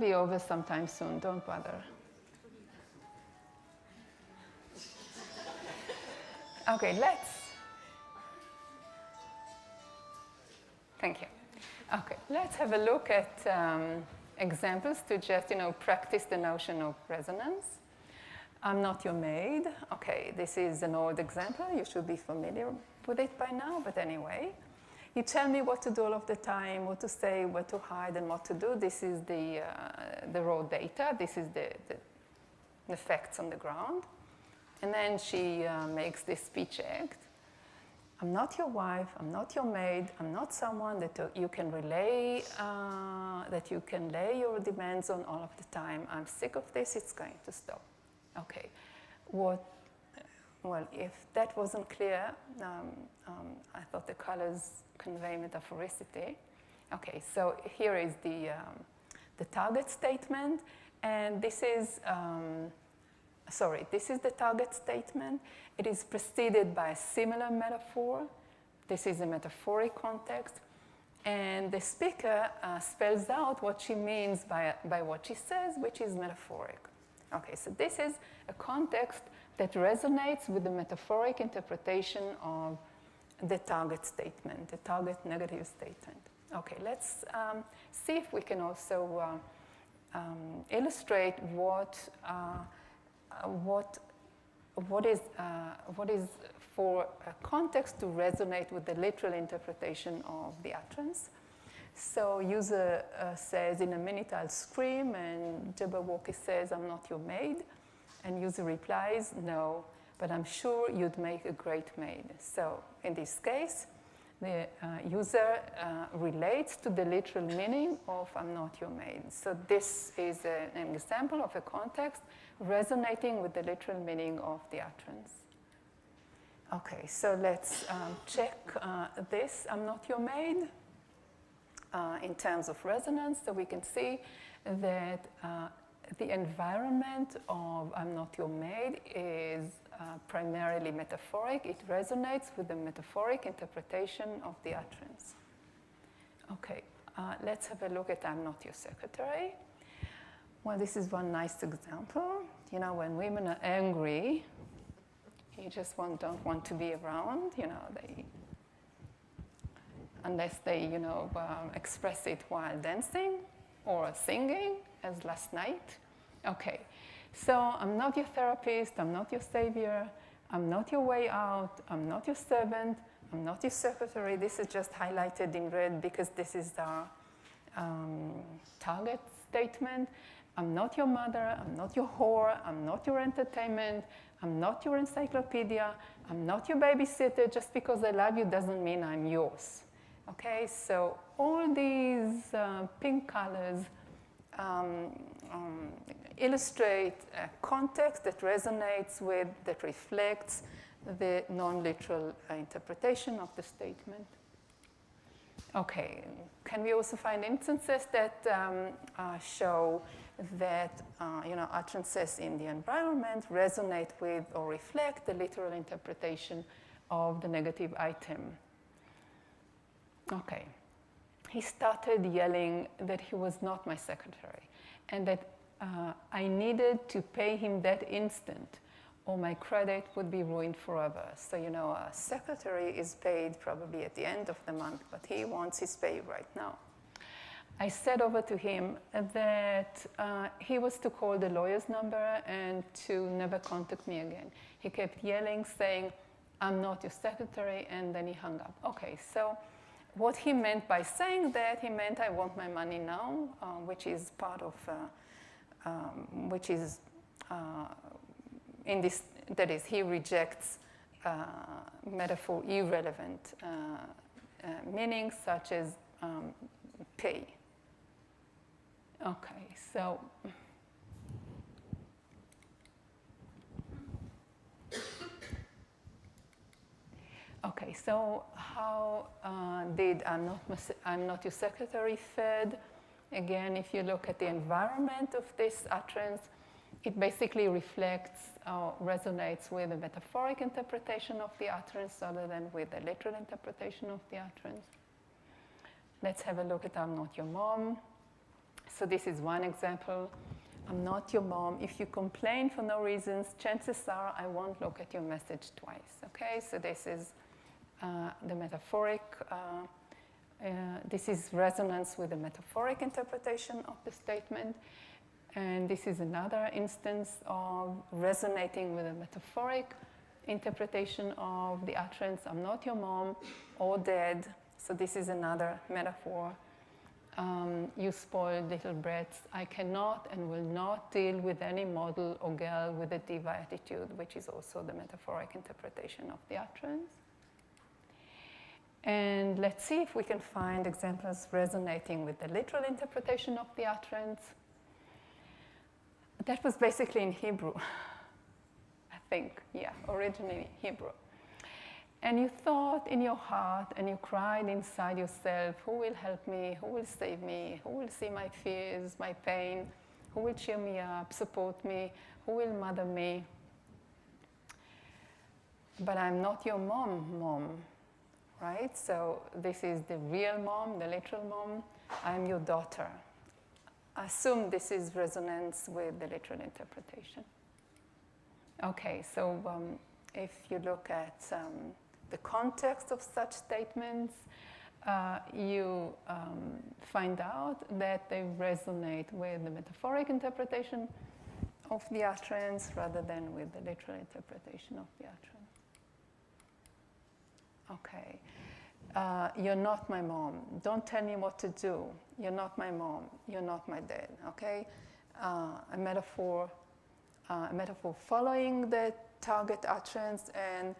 be over sometime soon, don't bother. Okay, thank you. Okay, let's have a look at examples to just, practice the notion of resonance. I'm not your maid. Okay, this is an old example. You should be familiar with it by now, but anyway. You tell me what to do all of the time, what to say, what to hide, and what to do. This is the raw data. This is the facts on the ground. And then she makes this speech act. I'm not your wife, I'm not your maid, I'm not someone that you can relay, that you can lay your demands on all of the time. I'm sick of this, it's going to stop. Okay, well, if that wasn't clear, I thought the colors convey metaphoricity. Okay, so here is the target statement, and this is the target statement. It is preceded by a similar metaphor. This is a metaphoric context. And the speaker spells out what she means by what she says, which is metaphoric. Okay, so this is a context that resonates with the metaphoric interpretation of the target statement, the target negative statement. Okay, let's see if we can also illustrate what is for a context to resonate with the literal interpretation of the utterance. So user says, in a minute I'll scream, and Jabberwocky says, I'm not your maid. And user replies, no, but I'm sure you'd make a great maid. So in this case, the user relates to the literal meaning of I'm not your maid. So this is an example of a context resonating with the literal meaning of the utterance. Okay, so let's check this, I'm not your maid, in terms of resonance. So we can see that the environment of I'm not your maid is primarily metaphoric. It resonates with the metaphoric interpretation of the utterance. Okay, let's have a look at I'm not your secretary. Well, this is one nice example. When women are angry, you just don't want to be around. Unless they, express it while dancing or singing, as last night. Okay, so I'm not your therapist, I'm not your savior, I'm not your way out, I'm not your servant, I'm not your secretary. This is just highlighted in red because this is our target statement. I'm not your mother, I'm not your whore, I'm not your entertainment, I'm not your encyclopedia, I'm not your babysitter. Just because I love you doesn't mean I'm yours. Okay, so all these pink colors illustrate a context that resonates with, that reflects the non-literal interpretation of the statement. Okay, can we also find instances that show that utterances in the environment resonate with or reflect the literal interpretation of the negative item? Okay, he started yelling that he was not my secretary and that I needed to pay him that instant or my credit would be ruined forever. So, a secretary is paid probably at the end of the month, but he wants his pay right now. I said over to him that he was to call the lawyer's number and to never contact me again. He kept yelling, saying, I'm not your secretary, and then he hung up. Okay, so what he meant by saying that, he meant I want my money now, which is part of, in this, that is, he rejects metaphor irrelevant meanings such as pay. Okay, so how did I'm not your secretary fed? Again, if you look at the environment of this utterance, it basically reflects or resonates with the metaphoric interpretation of the utterance rather than with the literal interpretation of the utterance. Let's have a look at I'm not your mom. So this is one example. I'm not your mom. If you complain for no reasons, chances are I won't look at your message twice. Okay, so this is the metaphoric. This is resonance with the metaphoric interpretation of the statement. And this is another instance of resonating with a metaphoric interpretation of the utterance, I'm not your mom, or dead. So this is another metaphor. You spoiled little brats. I cannot and will not deal with any model or girl with a diva attitude, which is also the metaphoric interpretation of the utterance. And let's see if we can find examples resonating with the literal interpretation of the utterance. That was basically in Hebrew, I think, yeah, originally Hebrew. And you thought in your heart and you cried inside yourself, who will help me, who will save me, who will see my fears, my pain, who will cheer me up, support me, who will mother me. But I'm not your mom, right? So this is the real mom, the literal mom. I'm your daughter. Assume this is resonance with the literal interpretation. Okay, so if you look at the context of such statements, you find out that they resonate with the metaphoric interpretation of the utterance rather than with the literal interpretation of the utterance. Okay. You're not my mom. Don't tell me what to do. You're not my mom. You're not my dad. Okay? A metaphor following the target utterance and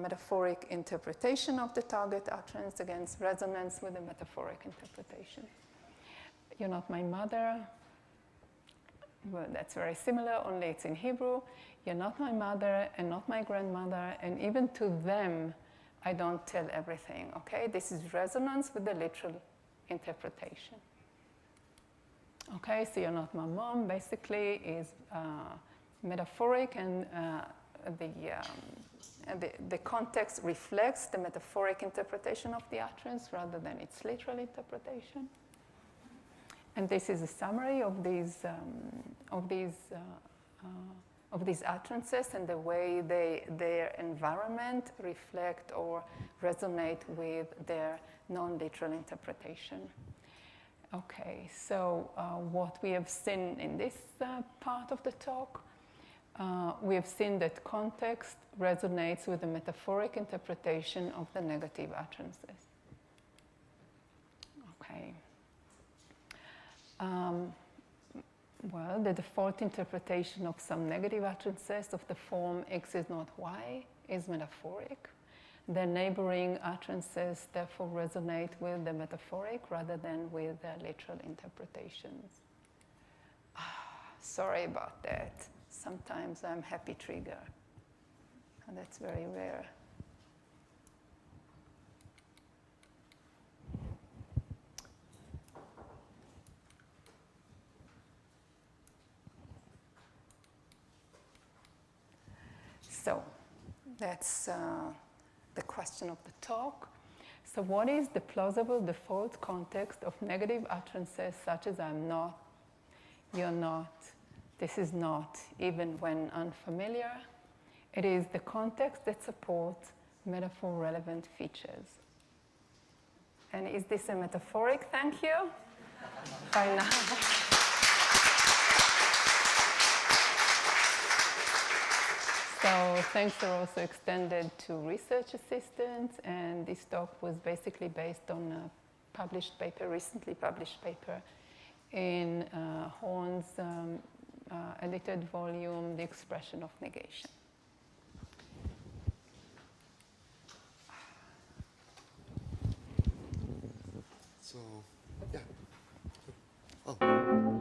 metaphoric interpretation of the target utterance against resonance with the metaphoric interpretation. You're not my mother. Well, that's very similar, only it's in Hebrew. You're not my mother and not my grandmother, and even to them, I don't tell everything, okay? This is resonance with the literal interpretation. Okay, so you're not my mom, basically, is metaphoric, and the context reflects the metaphoric interpretation of the utterance rather than its literal interpretation. And this is a summary of these utterances and the way their environment reflect or resonate with their non-literal interpretation. Okay, so what we have seen in this part of the talk, we have seen that context resonates with the metaphoric interpretation of the negative utterances. Okay. Well, the default interpretation of some negative utterances of the form X is not Y is metaphoric. The neighboring utterances therefore resonate with the metaphoric rather than with the literal interpretations. Sorry about that. Sometimes I'm happy trigger, and that's very rare. So that's the question of the talk. So what is the plausible default context of negative utterances such as I'm not, you're not, this is not, even when unfamiliar? It is the context that supports metaphor-relevant features. And is this a metaphoric thank you? By now. So thanks are also extended to research assistants, and this talk was basically based on a published paper, recently published paper in Horn's edited volume, The Expression of Negation. So, yeah. Oh.